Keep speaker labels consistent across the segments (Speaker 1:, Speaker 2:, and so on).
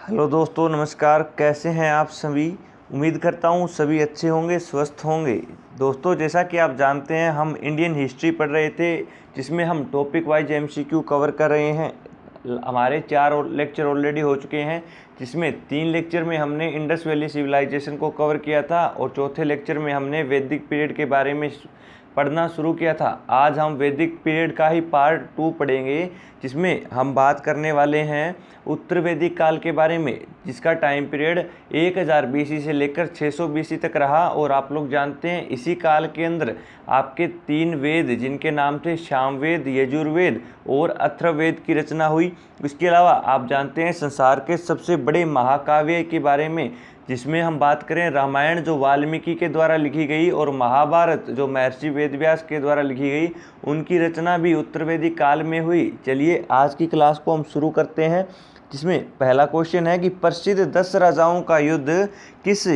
Speaker 1: Hello दोस्तों, नमस्कार। कैसे हैं आप सभी। उम्मीद करता हूँ सभी अच्छे होंगे, स्वस्थ होंगे। दोस्तों, जैसा कि आप जानते हैं, हम इंडियन हिस्ट्री पढ़ रहे थे, जिसमें हम टॉपिक वाइज एमसीक्यू कवर कर रहे हैं। हमारे 4 लेक्चर ऑलरेडी हो चुके हैं, जिसमें 3 लेक्चर में हमने इंडस वैली सिविलाइजेशन को कवर किया था और चौथे लेक्चर में हमने वैदिक पीरियड के बारे में पढ़ना शुरू किया था। आज हम वैदिक पीरियड का ही पार्ट 2 पढ़ेंगे, जिसमें हम बात करने वाले हैं उत्तर वैदिक काल के बारे में, जिसका टाइम पीरियड 1000 बीसी से लेकर 600 बीसी तक रहा। और आप लोग जानते हैं, इसी काल के अंदर आपके 3 वेद, जिनके नाम थे सामवेद, यजुर्वेद और अथर्ववेद की रचना हुई। इसके अलावा आप जानते हैं संसार के सबसे बड़े महाकाव्य के बारे में, जिसमें हम बात करें रामायण जो वाल्मीकि के द्वारा लिखी गई और महाभारत जो महर्षि वेदव्यास के द्वारा लिखी गई, उनकी रचना भी उत्तर वैदिक काल में हुई। चलिए आज की क्लास को हम शुरू करते हैं, जिसमें पहला क्वेश्चन है कि प्रसिद्ध 10 राजाओं का युद्ध किस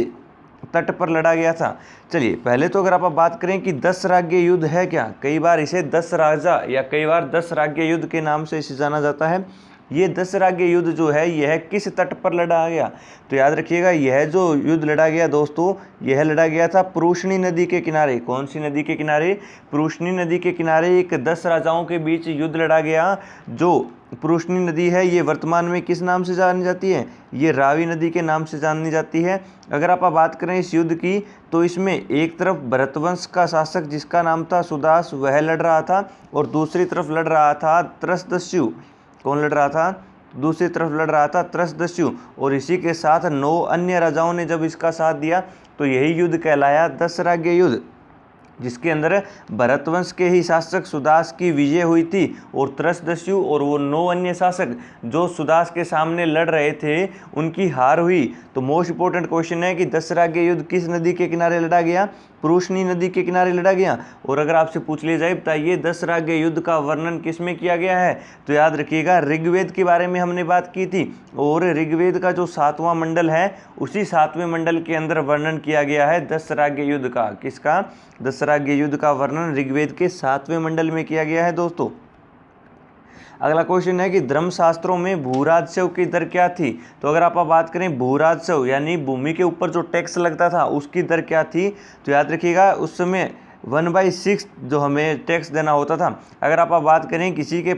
Speaker 1: तट पर लड़ा गया था। चलिए पहले तो अगर आप बात करें कि 10 राज्य युद्ध है क्या, कई बार इसे 10 राजा या कई बार 10 राज्य युद्ध के नाम से इसे जाना जाता है। ये 10 राज्य युद्ध जो है यह किस तट पर लड़ा गया, तो याद रखिएगा यह जो युद्ध लड़ा गया दोस्तों, यह लड़ा गया था पुरुषनी नदी के किनारे। कौन सी नदी के किनारे? पुरुषनी नदी के किनारे एक 10 राजाओं के बीच युद्ध लड़ा गया। जो पुरुषनी नदी है ये वर्तमान में किस नाम से जानी जाती है? ये रावी नदी के नाम से जानी जाती है। अगर आप बात करें इस युद्ध की, तो इसमें एक तरफ भरतवंश का शासक जिसका नाम था सुदास, वह लड़ रहा था, और दूसरी तरफ लड़ रहा था त्रसदस्यु। कौन लड़ रहा था? दूसरी तरफ लड़ रहा था त्रसदस्यु। और इसी के साथ 9 अन्य राजाओं ने जब इसका साथ दिया, तो यही युद्ध कहलाया 10 राज्य युद्ध, जिसके अंदर भरतवंश के ही शासक सुदास की विजय हुई थी, और त्रसदस्यु और वो 9 अन्य शासक जो सुदास के सामने लड़ रहे थे, उनकी हार हुई। तो मोस्ट इंपॉर्टेंट क्वेश्चन है कि 10 राज्य युद्ध किस नदी के किनारे लड़ा गया? पुरुषनी नदी के किनारे लड़ा गया। और अगर आपसे पूछ लिया जाए बताइए 10 राज्य युद्ध का वर्णन किस में किया गया है, तो याद रखिएगा ऋग्वेद के बारे में हमने बात की थी, और ऋग्वेद का जो 7वां मंडल है, उसी 7वें मंडल के अंदर वर्णन किया गया है 10 राज्य युद्ध का। किसका? 10 राज्य युद्ध का वर्णन ऋग्वेद के 7वें मंडल में किया गया है दोस्तों। अगला क्वेश्चन है कि धर्मशास्त्रों में भूराजस्व की दर क्या थी। तो अगर आप बात करें भूराजस्व यानी भूमि के ऊपर जो टैक्स लगता था, उसकी दर क्या थी, तो याद रखिएगा उस समय 1/6 जो हमें टैक्स देना होता था। अगर आप बात करें किसी के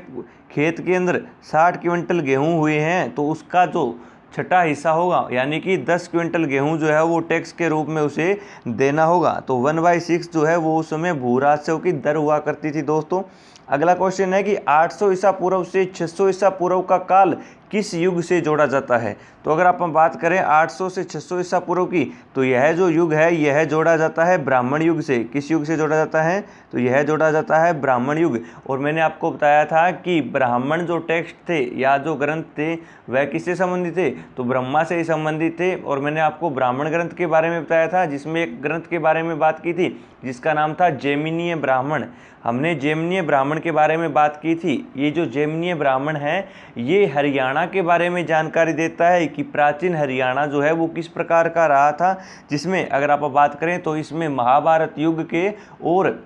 Speaker 1: खेत के अंदर 60 क्विंटल गेहूँ हुए हैं, तो उसका जो छठा हिस्सा होगा, यानी कि 10 क्विंटल गेहूं जो है वो टैक्स के रूप में उसे देना होगा। तो 1/6 जो है वो उस समय भूराजस्व की दर हुआ करती थी दोस्तों। अगला क्वेश्चन है कि 800 ईसा पूर्व से 600 ईसा पूर्व का काल किस युग से जोड़ा जाता है। तो अगर आप बात करें 800 से 600 ईसा पूर्व की, तो यह जो युग है यह जोड़ा जाता है ब्राह्मण युग से। किस युग से जोड़ा जाता है? तो यह जोड़ा जाता है ब्राह्मण युग। और मैंने आपको बताया था कि ब्राह्मण जो टेक्स्ट थे या जो ग्रंथ थे, वह किससे संबंधित थे? तो ब्रह्मा से ही संबंधित थे। और मैंने आपको ब्राह्मण ग्रंथ के बारे में बताया था, जिसमें एक ग्रंथ के बारे में बात की थी जिसका नाम था जैमिनीय ब्राह्मण। हमने जैमिनीय ब्राह्मण के बारे में बात की थी। ये जो जैमिनीय ब्राह्मण है, ये हरियाणा के बारे में जानकारी देता है कि प्राचीन हरियाणा जो है वो किस प्रकार का रहा था, जिसमें अगर आप बात करें तो इसमें महाभारत युग के और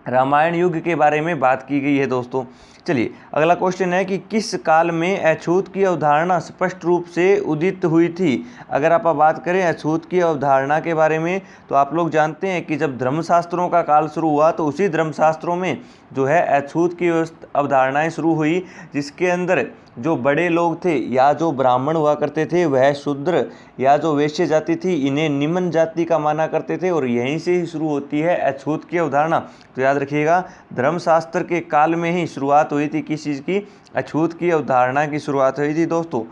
Speaker 1: रामायण युग के बारे में बात की गई है दोस्तों। चलिए अगला क्वेश्चन है कि किस काल में अछूत की अवधारणा स्पष्ट रूप से उदित हुई थी। अगर आप बात करें अछूत की अवधारणा के बारे में, तो आप लोग जानते हैं कि जब धर्मशास्त्रों का काल शुरू हुआ, तो उसी धर्मशास्त्रों में जो है अछूत की अवधारणाएं शुरू हुई, जिसके अंदर जो बड़े लोग थे या जो ब्राह्मण हुआ करते थे, वह शूद्र या जो वैश्य जाति थी, इन्हें निम्न जाति का माना करते थे, और यहीं से ही शुरू होती है अछूत की अवधारणा। तो याद रखिएगा धर्मशास्त्र के काल में ही शुरुआत हुई थी किस चीज़ की? अछूत की अवधारणा की शुरुआत हुई थी दोस्तों।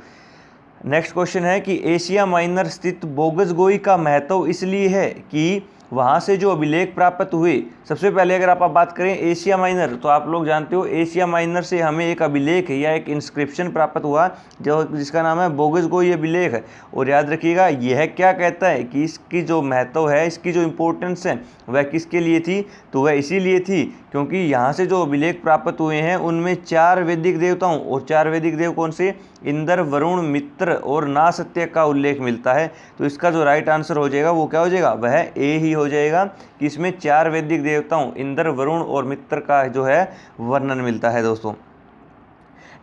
Speaker 1: नेक्स्ट क्वेश्चन है कि एशिया माइनर स्थित बोगसगोई का महत्व इसलिए है कि वहाँ से जो अभिलेख प्राप्त हुए। सबसे पहले अगर आप बात करें एशिया माइनर, तो आप लोग जानते हो एशिया माइनर से हमें एक अभिलेख या एक इंस्क्रिप्शन प्राप्त हुआ जो जिसका नाम है बोगसगोई अभिलेख। और याद रखिएगा यह क्या कहता है कि इसकी जो महत्व है, इसकी जो इम्पोर्टेंस है, वह किसके लिए थी? तो वह इसीलिए थी क्योंकि यहाँ से जो अभिलेख प्राप्त हुए हैं उनमें 4 वैदिक देवताओं, और 4 वैदिक देव कौन से? इंद्र, वरुण, मित्र और नासत्य का उल्लेख मिलता है। तो इसका जो राइट आंसर हो जाएगा वो क्या हो जाएगा? वह ए ही हो जाएगा कि इसमें 4 वैदिक देवताओं इंद्र, वरुण और मित्र का जो है वर्णन मिलता है दोस्तों।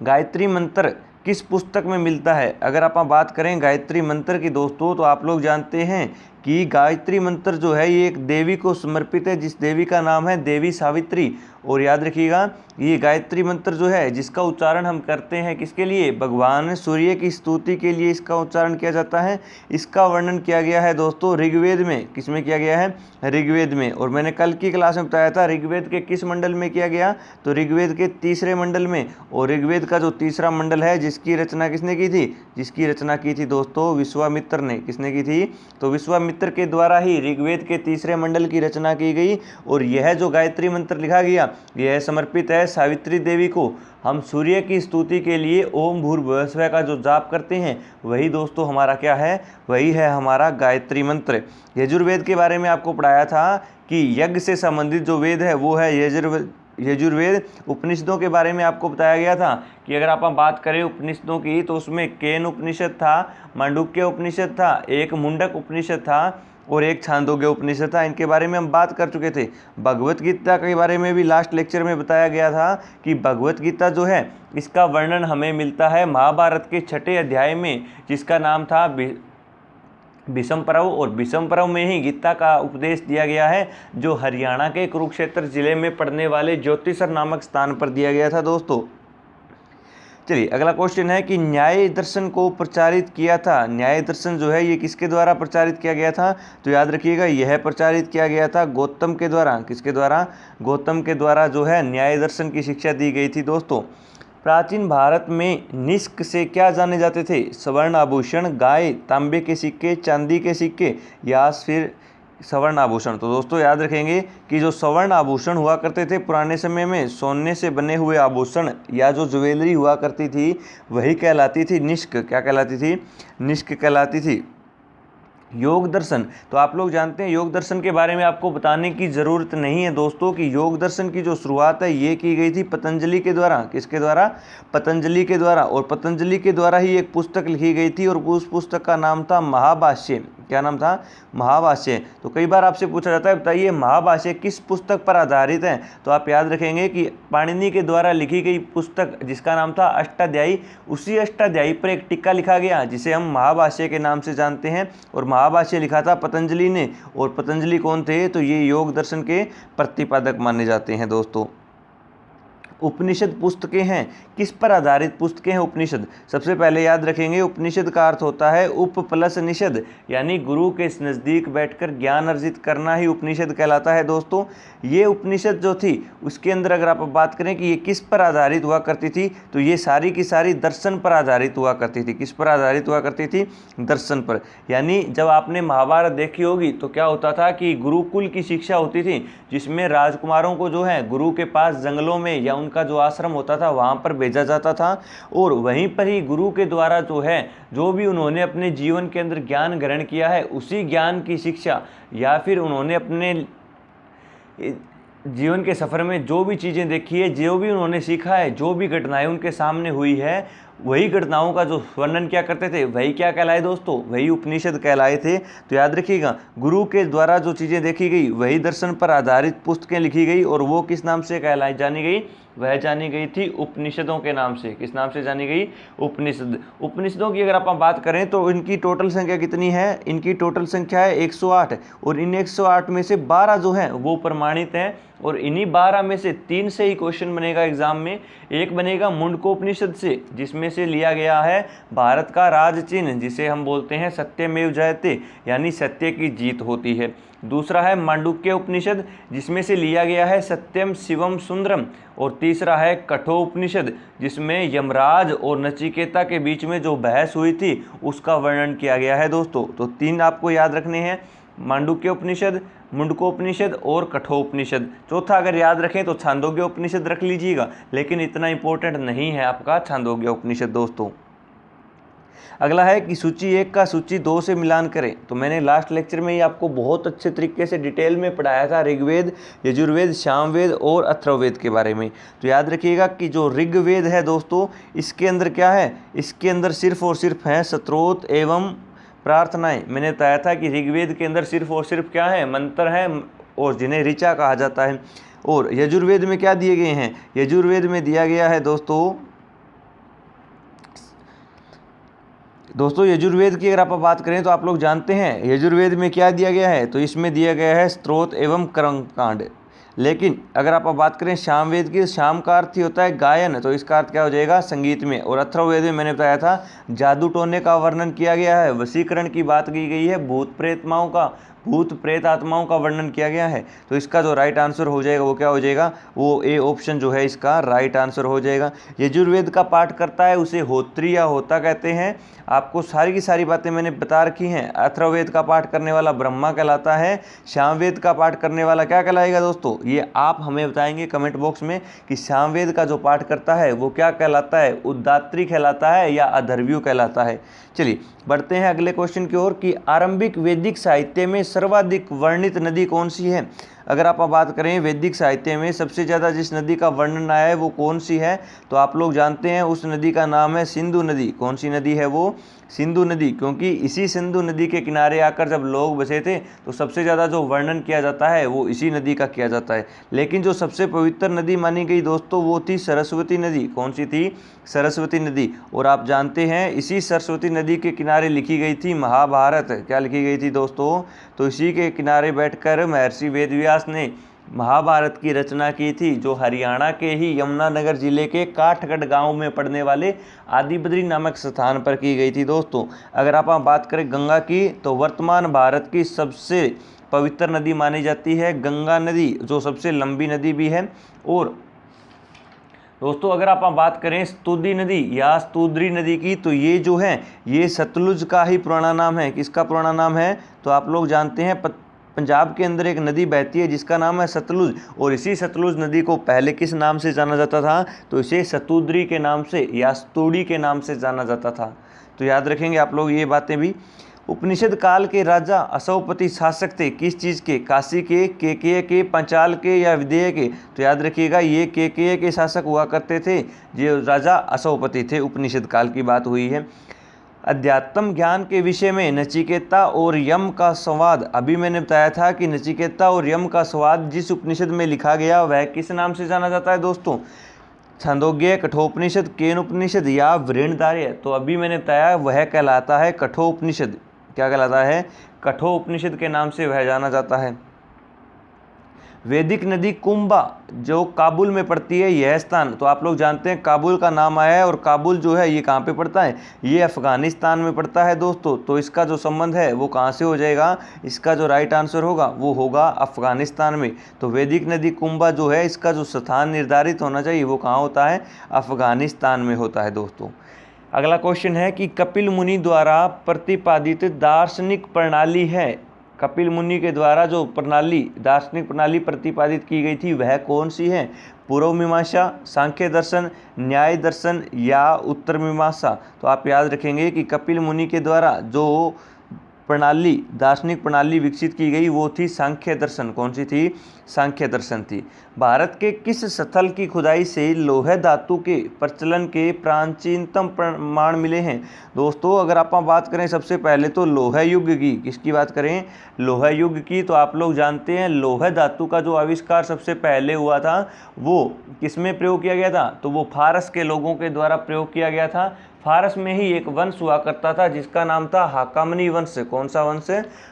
Speaker 1: गायत्री मंत्र किस पुस्तक में मिलता है। अगर आप बात करें गायत्री मंत्र की दोस्तों, तो आप लोग जानते हैं कि गायत्री मंत्र जो है ये एक देवी को समर्पित है, जिस देवी का नाम है देवी सावित्री। और याद रखिएगा, ये गायत्री मंत्र जो है जिसका उच्चारण हम करते हैं किसके लिए, भगवान सूर्य की स्तुति के लिए इसका उच्चारण किया जाता है। इसका वर्णन किया गया है दोस्तों ऋग्वेद में। किसमें किया गया है, ऋग्वेद में। और मैंने कल की क्लास में बताया था ऋग्वेद के किस मंडल में किया गया, तो ऋग्वेद के तीसरे मंडल में। और ऋग्वेद का जो तीसरा मंडल है जिसकी रचना किसने की थी, जिसकी रचना की थी दोस्तों विश्वामित्र ने। किसने की थी, तो विश्वामित्र के द्वारा ही ऋग्वेद के तीसरे मंडल की रचना की गई। और यह जो गायत्री मंत्र लिखा गया यह समर्पित है सावित्री देवी को। हम सूर्य की स्तुति के लिए ओम भूर्भुवः स्वः का जो जाप करते हैं वही दोस्तों हमारा क्या है, वही है हमारा गायत्री मंत्र। यजुर्वेद के बारे में आपको पढ़ाया था कि यज्ञ से संबंधित जो वेद है वो है यजुर्वेद। उपनिषदों के बारे में आपको बताया गया था कि अगर आप बात करें उपनिषदों की तो उसमें केन उपनिषद था, मांडुक्य उपनिषद था, एक मुंडक उपनिषद था और एक छांदोग्य उपनिषद था। इनके बारे में हम बात कर चुके थे। भगवत गीता के बारे में भी लास्ट लेक्चर में बताया गया था कि भगवत गीता जो है इसका वर्णन हमें मिलता है महाभारत के 6ठे अध्याय में, जिसका नाम था भीष्म पर्व। और भीष्म पर्व में ही गीता का उपदेश दिया गया है, जो हरियाणा के कुरुक्षेत्र जिले में पड़ने वाले ज्योतिषर नामक स्थान पर दिया गया था दोस्तों। चलिए अगला क्वेश्चन है कि न्याय दर्शन को प्रचारित किया था। न्याय दर्शन जो है ये किसके द्वारा प्रचारित किया गया था, तो याद रखिएगा यह प्रचारित किया गया था गौतम के द्वारा। किसके द्वारा, गौतम के द्वारा जो है न्याय दर्शन की शिक्षा दी गई थी दोस्तों। प्राचीन भारत में निष्क से क्या जाने जाते थे, स्वर्ण आभूषण, गाय, तांबे के सिक्के, चांदी के सिक्के या फिर स्वर्ण आभूषण। तो दोस्तों याद रखेंगे कि जो स्वर्ण आभूषण हुआ करते थे पुराने समय में, सोने से बने हुए आभूषण या जो ज्वेलरी हुआ करती थी वही कहलाती थी निष्क। क्या कहलाती थी, निष्क कहलाती थी। योग दर्शन, तो आप लोग जानते हैं योग दर्शन के बारे में आपको बताने की ज़रूरत नहीं है दोस्तों कि योग दर्शन की जो शुरुआत है ये की गई थी पतंजलि के द्वारा। किसके द्वारा, पतंजलि के द्वारा। और पतंजलि के द्वारा ही एक पुस्तक लिखी गई थी और उस पुस्तक का नाम था महाभाष्य। क्या नाम था, महाभाष्य। तो कई बार आपसे पूछा जाता है बताइए महाभाष्य किस पुस्तक पर आधारित है, तो आप याद रखेंगे कि पाणिनि के द्वारा लिखी गई पुस्तक जिसका नाम था अष्टाध्यायी, उसी अष्टाध्यायी पर एक टीका लिखा गया जिसे हम महाभाष्य के नाम से जानते हैं। और महाभाष्य लिखा था पतंजलि ने। और पतंजलि कौन थे, तो ये योग दर्शन के प्रतिपादक माने जाते हैं दोस्तों। उपनिषद पुस्तकें हैं, किस पर आधारित पुस्तकें हैं उपनिषद। सबसे पहले याद रखेंगे उपनिषद का अर्थ होता है उप प्लस निषद, यानी गुरु के नज़दीक बैठकर ज्ञान अर्जित करना ही उपनिषद कहलाता है दोस्तों। ये उपनिषद जो थी उसके अंदर अगर आप बात करें कि ये किस पर आधारित हुआ करती थी, तो ये सारी की सारी दर्शन पर आधारित हुआ करती थी। किस पर आधारित हुआ करती थी, दर्शन पर। यानी जब आपने महाभारत देखी होगी तो क्या होता था कि गुरुकुल की शिक्षा होती थी, जिसमें राजकुमारों को जो है गुरु के पास जंगलों में या उनका जो आश्रम होता था वहाँ पर भेजा जाता था। और वहीं पर ही गुरु के द्वारा जो है जो भी उन्होंने अपने जीवन के अंदर ज्ञान ग्रहण किया है उसी ज्ञान की शिक्षा या फिर उन्होंने अपने जीवन के सफ़र में जो भी चीज़ें देखी है, जो भी उन्होंने सीखा है, जो भी घटनाएं उनके सामने हुई है, वही घटनाओं का जो वर्णन क्या करते थे वही क्या कहलाए दोस्तों, वही उपनिषद कहलाए थे। तो याद रखिएगा गुरु के द्वारा जो चीज़ें देखी गई वही दर्शन पर आधारित पुस्तकें लिखी गई और वो किस नाम से कहलाई जानी गई, वह जानी गई थी उपनिषदों के नाम से। किस नाम से जानी गई, उपनिषद। उपनिषदों की अगर आप बात करें तो इनकी टोटल संख्या कितनी है, इनकी टोटल संख्या है 108 और इन 108 में से 12 जो हैं वो प्रमाणित हैं। और इन्हीं 12 में से 3 से ही क्वेश्चन बनेगा एग्जाम में। एक बनेगा मुंडकोपनिषद से, जिसमें से लिया गया है भारत का राज चिन्ह, जिसे हम बोलते हैं सत्यमेव जयते, यानी सत्य की जीत होती है। दूसरा है मांडुक्य उपनिषद, जिसमें से लिया गया है सत्यम शिवम सुंदरम। और तीसरा है कठो उपनिषद, जिसमें यमराज और नचिकेता के बीच में जो बहस हुई थी उसका वर्णन किया गया है दोस्तों। तो 3 आपको याद रखने हैं, मांडुक्य उपनिषद, मुंडकोपनिषद और कठोपनिषद। चौथा अगर याद रखें तो छांदोग्य उपनिषद रख लीजिएगा, लेकिन इतना इंपॉर्टेंट नहीं है आपका छांदोग्य उपनिषद दोस्तों। अगला है कि सूची 1 का सूची 2 से मिलान करें। तो मैंने लास्ट लेक्चर में ही आपको बहुत अच्छे तरीके से डिटेल में पढ़ाया था ऋग्वेद, यजुर्वेद, सामवेद और अथर्ववेद के बारे में। तो याद रखिएगा कि जो ऋग्वेद है दोस्तों इसके अंदर क्या है, इसके अंदर सिर्फ और सिर्फ है स्तोत्र एवं प्रार्थनाएं। मैंने बताया था कि ऋग्वेद के अंदर सिर्फ और सिर्फ क्या है, मंत्र है और जिन्हें ऋचा कहा जाता है। और यजुर्वेद में क्या दिए गए हैं, यजुर्वेद में दिया गया है दोस्तों दोस्तों यजुर्वेद की अगर आप बात करें तो आप लोग जानते हैं यजुर्वेद में क्या दिया गया है, तो इसमें दिया गया है स्त्रोत एवं कर्मकांड। लेकिन अगर आप बात करें सामवेद की, शाम का अर्थ ही होता है गायन, तो इसका अर्थ क्या हो जाएगा संगीत में। और अथर्ववेद में मैंने बताया था जादू टोने का वर्णन किया गया है, वशीकरण की बात की गई है, भूत प्रेत आत्माओं का वर्णन किया गया है। तो इसका जो राइट आंसर हो जाएगा वो क्या हो जाएगा, वो ए ऑप्शन जो है इसका राइट आंसर हो जाएगा। यजुर्वेद का पाठ करता है उसे होत्री या होता कहते हैं। आपको सारी की सारी बातें मैंने बता रखी हैं। अथर्ववेद का पाठ करने वाला ब्रह्मा कहलाता है। सामवेद का पाठ करने वाला क्या कहलाएगा दोस्तों, ये आप हमें बताएंगे कमेंट बॉक्स में कि सामवेद का जो पाठ करता है वो क्या कहलाता है, उद्दात्री कहलाता है या अधर्व्यू कहलाता है। चलिए बढ़ते हैं अगले क्वेश्चन की ओर कि आरंभिक वैदिक साहित्य में सर्वाधिक वर्णित नदी कौन सी है। अगर आप बात करें वैदिक साहित्य में सबसे ज़्यादा जिस नदी का वर्णन आया है वो कौन सी है, तो आप लोग जानते हैं उस नदी का नाम है सिंधु नदी। कौन सी नदी है वो, सिंधु नदी, क्योंकि इसी सिंधु नदी के किनारे आकर जब लोग बसे थे तो सबसे ज़्यादा जो वर्णन किया जाता है वो इसी नदी का किया जाता है। लेकिन जो सबसे पवित्र नदी मानी गई दोस्तों वो थी सरस्वती नदी। कौन सी थी, सरस्वती नदी। और आप जानते हैं इसी सरस्वती नदी के किनारे लिखी गई थी महाभारत। क्या लिखी गई थी दोस्तों, तो इसी के किनारे बैठकर महर्षि वेदव्यास ने महाभारत की रचना की थी, जो हरियाणा के ही यमुनानगर जिले के काठगढ़ गांव में पड़ने वाले आदिबद्री नामक स्थान पर की गई थी दोस्तों। अगर आप बात करें गंगा की, तो वर्तमान भारत की सबसे पवित्र नदी मानी जाती है गंगा नदी, जो सबसे लंबी नदी भी है। और दोस्तों अगर आप बात करें स्तुति नदी या स्तुद्री नदी की, तो ये जो है ये सतलुज का ही पुराना नाम है। किसका पुराना नाम है, तो आप लोग जानते हैं पंजाब के अंदर एक नदी बहती है जिसका नाम है सतलुज। और इसी सतलुज नदी को पहले किस नाम से जाना जाता था, तो इसे सतुद्री के नाम से या स्तूड़ी के नाम से जाना जाता था। तो याद रखेंगे आप लोग ये बातें भी। उपनिषद काल के राजा अशोकपति शासक थे किस चीज़ के, काशी के, केकय के, पांचाल के या विदेह के, तो याद रखिएगा ये केकय के शासक हुआ करते थे, जो राजा अशोकपति थे। उपनिषद काल की बात हुई है। अध्यात्म ज्ञान के विषय में नचिकेता और यम का संवाद, अभी मैंने बताया था कि नचिकेता और यम का संवाद जिस उपनिषद में लिखा गया वह किस नाम से जाना जाता है दोस्तों, छांदोग्य, कठोपनिषद, केन उपनिषद या वृहदारण्यक। तो अभी मैंने बताया वह कहलाता है कठोपनिषद। क्या कहलाता है, कठोपनिषद के नाम से वह जाना जाता है। वैदिक नदी कुंभा जो काबुल में पड़ती है यह स्थान, तो आप लोग जानते हैं काबुल का नाम आया है, और काबुल जो है ये कहाँ पे पड़ता है, ये अफगानिस्तान में पड़ता है दोस्तों। तो इसका जो संबंध है वो कहाँ से हो जाएगा, इसका जो राइट आंसर होगा वो होगा अफगानिस्तान में। तो वैदिक नदी कुंभा जो है इसका जो स्थान निर्धारित होना चाहिए वो कहाँ होता है, अफगानिस्तान में होता है दोस्तों। अगला क्वेश्चन है कि कपिल मुनि द्वारा प्रतिपादित दार्शनिक प्रणाली है, कपिल मुनि के द्वारा जो प्रणाली, दार्शनिक प्रणाली प्रतिपादित की गई थी वह कौन सी है, पूर्व मीमांसा, सांख्य दर्शन, न्याय दर्शन या उत्तर मीमांसा। तो आप याद रखेंगे कि कपिल मुनि के द्वारा जो प्रणाली, दार्शनिक प्रणाली विकसित की गई वो थी सांख्य दर्शन। कौन सी थी, सांख्य दर्शन थी। भारत के किस स्थल की खुदाई से लोह धातु के प्रचलन के प्राचीनतम प्रमाण मिले हैं दोस्तों। अगर आप बात करें सबसे पहले तो लोह युग की, किसकी बात करें, लोह युग की, तो आप लोग जानते हैं लोह धातु का जो आविष्कार सबसे पहले हुआ था वो किसमें प्रयोग किया गया था, तो वो फारस के लोगों के द्वारा प्रयोग किया गया था। फारस में ही एक वंश हुआ करता था जिसका नाम था हाकामनी वंश। कौन सा वंश,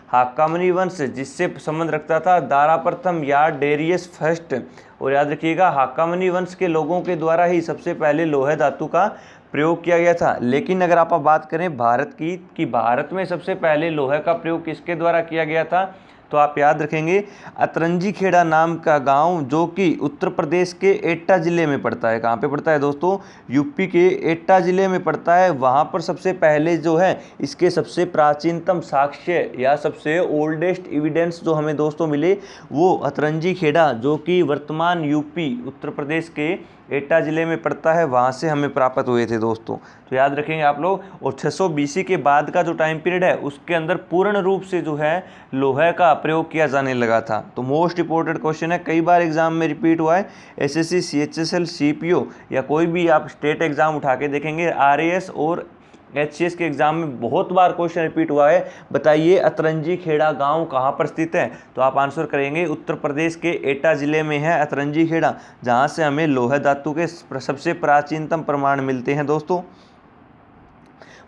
Speaker 1: हाकामनी वंश, जिससे संबंध रखता था दारा प्रथम या डेरियस फर्स्ट। और याद रखिएगा हाकामनी वंश के लोगों के द्वारा ही सबसे पहले लोह धातु का प्रयोग किया गया था। लेकिन अगर आप बात करें भारत की, कि भारत में सबसे पहले लोहे का प्रयोग किसके द्वारा किया गया था, तो आप याद रखेंगे अतरंजी खेड़ा नाम का गांव जो कि उत्तर प्रदेश के एटा जिले में पड़ता है। कहाँ पे पड़ता है दोस्तों, यूपी के एटा जिले में पड़ता है। वहाँ पर सबसे पहले जो है इसके सबसे प्राचीनतम साक्ष्य या सबसे ओल्डेस्ट एविडेंस जो हमें दोस्तों मिले वो अतरंजी खेड़ा, जो कि वर्तमान यूपी उत्तर प्रदेश के एटा जिले में पड़ता है, वहाँ से हमें प्राप्त हुए थे दोस्तों। तो याद रखेंगे आप लोग। और 600 BC के बाद का जो टाइम पीरियड है उसके अंदर पूर्ण रूप से जो है लोहे का प्रयोग किया जाने लगा था। तो मोस्ट इंपॉर्टेंट क्वेश्चन है, कई बार एग्जाम में रिपीट हुआ है। SSC, CHSL, CPO या कोई भी आप स्टेट एग्जाम उठा के देखेंगे, RAS और HCS के एग्जाम में बहुत बार क्वेश्चन रिपीट हुआ है। बताइए अतरंजी खेड़ा गांव कहाँ पर स्थित है, तो आप आंसर करेंगे उत्तर प्रदेश के एटा जिले में है अतरंजी खेड़ा, जहाँ से हमें लोह धातु के सबसे प्राचीनतम प्रमाण मिलते हैं दोस्तों।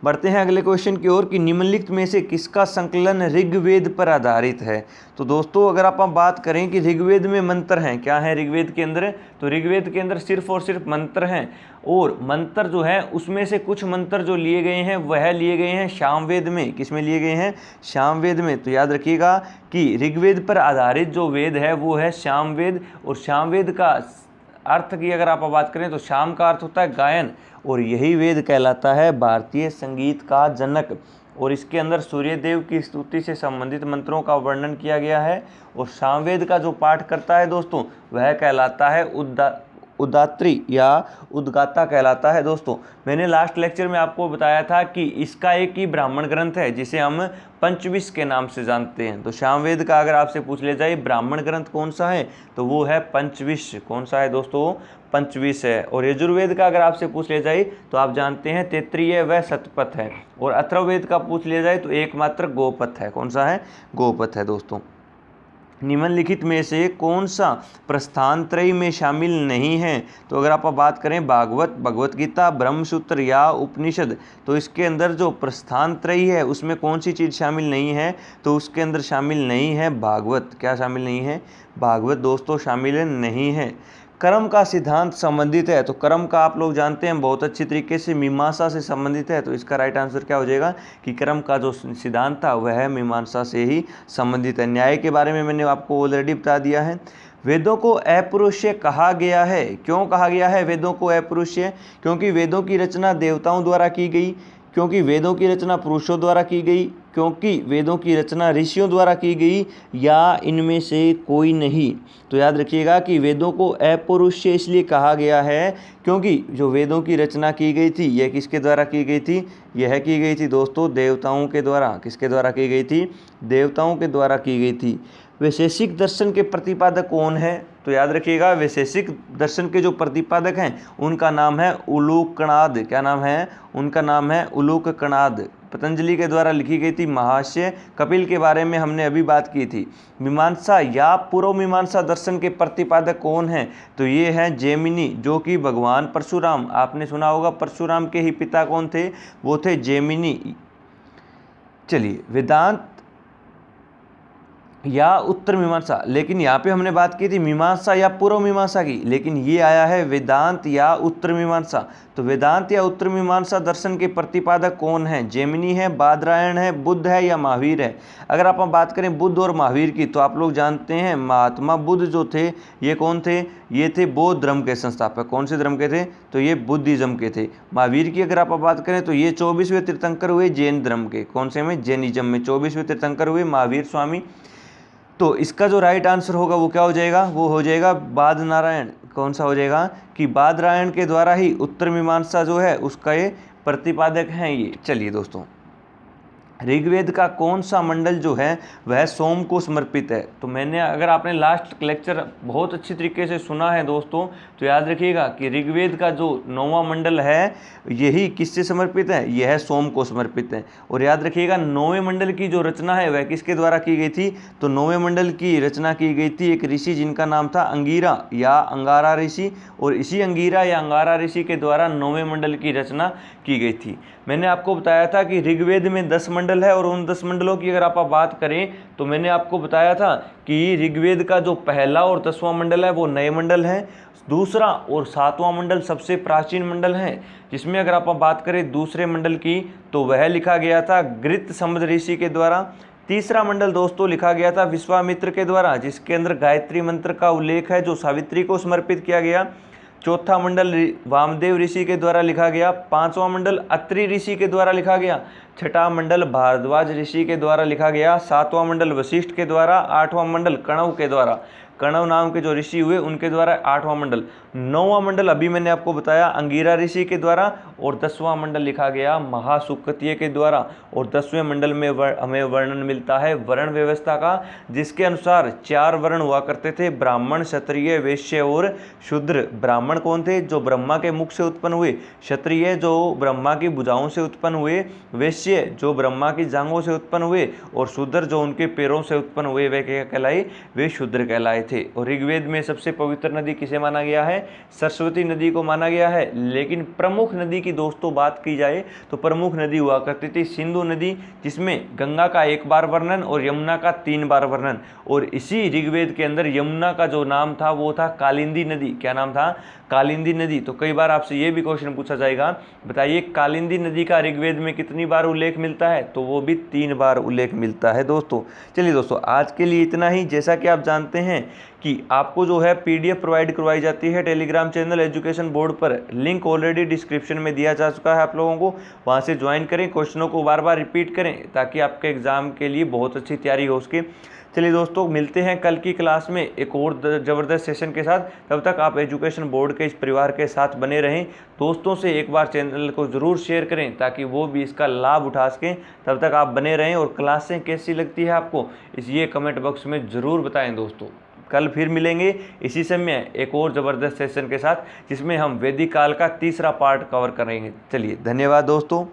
Speaker 1: बढ़ते हैं अगले क्वेश्चन की ओर कि निम्नलिखित में से किसका संकलन ऋग्वेद पर आधारित है। तो दोस्तों अगर आप बात करें कि ऋग्वेद में मंत्र हैं, क्या है ऋग्वेद के अंदर, तो ऋग्वेद के अंदर सिर्फ और सिर्फ मंत्र हैं, और मंत्र जो है उसमें से कुछ मंत्र जो लिए गए हैं वह लिए गए हैं सामवेद में। किस में लिए गए हैं, सामवेद में। तो याद रखिएगा कि ऋग्वेद पर आधारित जो वेद है वो है सामवेद, और सामवेद का अर्थ की अगर आप बात करें तो शाम का अर्थ होता है गायन, और यही वेद कहलाता है भारतीय संगीत का जनक। और इसके अंदर सूर्यदेव की स्तुति से संबंधित मंत्रों का वर्णन किया गया है, और सामवेद का जो पाठ करता है दोस्तों वह कहलाता है उदात्री या उद्गाता कहलाता है। दोस्तों मैंने लास्ट लेक्चर में आपको बताया था कि इसका एक ही ब्राह्मण ग्रंथ है जिसे हम पंचविश के नाम से जानते हैं। तो सामवेद का अगर आपसे पूछ ले जाए ब्राह्मण ग्रंथ कौन सा है, तो वो है पंचविश। कौन सा है दोस्तों, पंचविश है। और यजुर्वेद का अगर आपसे पूछ ले जाए तो आप जानते हैं तैत्तिरीय व शतपथ है। और अथर्ववेद का पूछ लिया जाए तो एकमात्र गोपथ है। कौन सा है, गोपथ है। दोस्तों निम्नलिखित में से कौन सा प्रस्थान त्रयी में शामिल नहीं है, तो अगर आप बात करें भागवत, भगवत गीता, ब्रह्मसूत्र या उपनिषद, तो इसके अंदर जो प्रस्थान त्रयी है उसमें कौन सी चीज़ शामिल नहीं है, तो उसके अंदर शामिल नहीं है भागवत। क्या शामिल नहीं है, भागवत दोस्तों शामिल नहीं है। कर्म का सिद्धांत संबंधित है, तो कर्म का आप लोग जानते हैं बहुत अच्छी तरीके से मीमांसा से संबंधित है। तो इसका राइट आंसर क्या हो जाएगा कि कर्म का जो सिद्धांत था वह मीमांसा से ही संबंधित है। न्याय के बारे में मैंने आपको ऑलरेडी बता दिया है। वेदों को अपरुष्य कहा गया है, क्यों कहा गया है वेदों को अपरुष्य, क्योंकि वेदों की रचना देवताओं द्वारा की गई, क्योंकि वेदों की रचना पुरुषों द्वारा की गई, क्योंकि वेदों की रचना ऋषियों द्वारा की गई, या इनमें से कोई नहीं। तो याद रखिएगा कि वेदों को अपौरुषेय इसलिए कहा गया है क्योंकि जो वेदों की रचना की गई थी यह किसके द्वारा की गई थी, यह की गई थी दोस्तों देवताओं के द्वारा। किसके द्वारा की गई थी, देवताओं के द्वारा की गई थी। वैशेषिक दर्शन के प्रतिपादक कौन है, तो याद रखिएगा वैशेषिक दर्शन के जो प्रतिपादक हैं उनका नाम है उलूकनाद। क्या नाम है, उनका नाम है उलूकनाद। पतंजलि के द्वारा लिखी गई थी महाष्य। कपिल के बारे में हमने अभी बात की थी। मीमांसा या पूर्व मीमांसा दर्शन के प्रतिपादक कौन हैं, तो ये हैं जैमिनी, जो कि भगवान परशुराम, आपने सुना होगा परशुराम के ही पिता कौन थे, वो थे जैमिनी। चलिए वेदांत या उत्तर मीमांसा, लेकिन यहाँ पे हमने बात की थी मीमांसा या पूर्व मीमांसा की, लेकिन ये आया है वेदांत या उत्तर मीमांसा। तो वेदांत या उत्तर मीमांसा दर्शन के प्रतिपादक कौन है, जैमिनी है, बादरायण है, बुद्ध है या महावीर है। अगर आप बात करें बुद्ध और महावीर की तो आप लोग जानते हैं महात्मा बुद्ध जो थे ये कौन थे, ये थे बौद्ध धर्म के संस्थापक। कौन से धर्म के थे, तो ये बुद्धिज्म के थे। महावीर की अगर आप बात करें तो ये 24वें तीर्थंकर हुए जैन धर्म के। कौन से में, जैनिज्म में 24वें तीर्थंकर हुए महावीर स्वामी। तो इसका जो राइट आंसर होगा वो क्या हो जाएगा, वो हो जाएगा बादनारायण। कौन सा हो जाएगा कि बादरायण के द्वारा ही उत्तर मीमांसा जो है उसका ये प्रतिपादक हैं ये। चलिए दोस्तों ऋग्वेद का कौन सा मंडल जो है वह सोम को समर्पित है। तो मैंने अगर आपने लास्ट लेक्चर बहुत अच्छी तरीके से सुना है दोस्तों तो याद रखिएगा कि ऋग्वेद का जो 9वां मंडल है यही किससे समर्पित है, यह सोम को समर्पित है। और याद रखिएगा 9वें मंडल की जो रचना है वह किसके द्वारा की गई थी, तो 9वें मंडल की रचना की गई थी एक ऋषि जिनका नाम था अंगीरा या अंगारा ऋषि, और इसी अंगीरा या अंगारा ऋषि के द्वारा 9वें मंडल की रचना की गई थी। मैंने आपको बताया था कि ऋग्वेद में 10 मंडल है, और उन 10 मंडलों की अगर आप बात करें तो मैंने आपको बताया था कि ऋग्वेद का जो पहला और 10वां मंडल है वो नए मंडल है, दूसरा और 7वां मंडल सबसे प्राचीन मंडल है, जिसमें अगर आप बात करें दूसरे मंडल की तो वह लिखा गया था गृत समुद्र ऋषि के द्वारा। तीसरा मंडल दोस्तों लिखा गया था विश्वामित्र के द्वारा, जिसके अंदर गायत्री मंत्र का उल्लेख है जो सावित्री को समर्पित किया गया। चौथा मंडल वामदेव ऋषि के द्वारा लिखा गया। पांचवा मंडल अत्रि ऋषि के द्वारा लिखा गया। छठा मंडल भारद्वाज ऋषि के द्वारा लिखा गया। सातवां मंडल वशिष्ठ के द्वारा। आठवां मंडल कणव के द्वारा, कणव नाम के जो ऋषि हुए उनके द्वारा आठवां मंडल। नौवां मंडल अभी मैंने आपको बताया अंगीरा ऋषि के द्वारा, और 10वां मंडल लिखा गया महासुकतीय के द्वारा। और 10वें मंडल में हमें वर्णन मिलता है वर्ण व्यवस्था का, जिसके अनुसार 4 वर्ण हुआ करते थे, ब्राह्मण, क्षत्रिय, वैश्य और शूद्र। ब्राह्मण कौन थे, जो ब्रह्मा के मुख से उत्पन्न हुए। क्षत्रिय जो ब्रह्मा की भुजाओं से उत्पन्न हुए। वैश्य जो ब्रह्मा की जांघों से उत्पन्न हुए। और शूद्र जो उनके पैरों से उत्पन्न हुए वे क्या कहलाए, वे शूद्र कहलाए थे। और ऋग्वेद में सबसे पवित्र नदी किसे माना गया है? सरस्वती नदी को माना गया है। लेकिन प्रमुख नदी की दोस्तों बात की जाए तो प्रमुख नदी हुआ करती थी सिंधु नदी, जिसमें गंगा का 1 बार वर्णन और यमुना का 3 बार वर्णन। और इसी ऋग्वेद के अंदर यमुना का जो नाम था वो था कालिंदी नदी। क्या नाम था? कालिंदी नदी। तो कई बार आपसे ये भी क्वेश्चन पूछा जाएगा, बताइए कालिंदी नदी का ऋग्वेद में कितनी बार उल्लेख मिलता है? तो वो भी 3 बार उल्लेख मिलता है दोस्तों। चलिए दोस्तों, आज के लिए इतना ही। जैसा कि आप जानते हैं कि आपको जो है PDF प्रोवाइड करवाई जाती है टेलीग्राम चैनल एजुकेशन बोर्ड पर। लिंक ऑलरेडी डिस्क्रिप्शन में दिया जा चुका है आप लोगों को, वहाँ से ज्वाइन करें, क्वेश्चनों को बार बार रिपीट करें ताकि आपके एग्जाम के लिए बहुत अच्छी तैयारी हो सके। चलिए दोस्तों, मिलते हैं कल की क्लास में एक और ज़बरदस्त सेशन के साथ। तब तक आप एजुकेशन बोर्ड के इस परिवार के साथ बने रहें। दोस्तों से एक बार चैनल को ज़रूर शेयर करें ताकि वो भी इसका लाभ उठा सकें। तब तक आप बने रहें और क्लासें कैसी लगती है आपको ये कमेंट बॉक्स में ज़रूर बताएं दोस्तों। कल फिर मिलेंगे इसी समय एक और ज़बरदस्त सेशन के साथ, जिसमें हम वैदिक काल का तीसरा पार्ट कवर करेंगे। चलिए, धन्यवाद दोस्तों।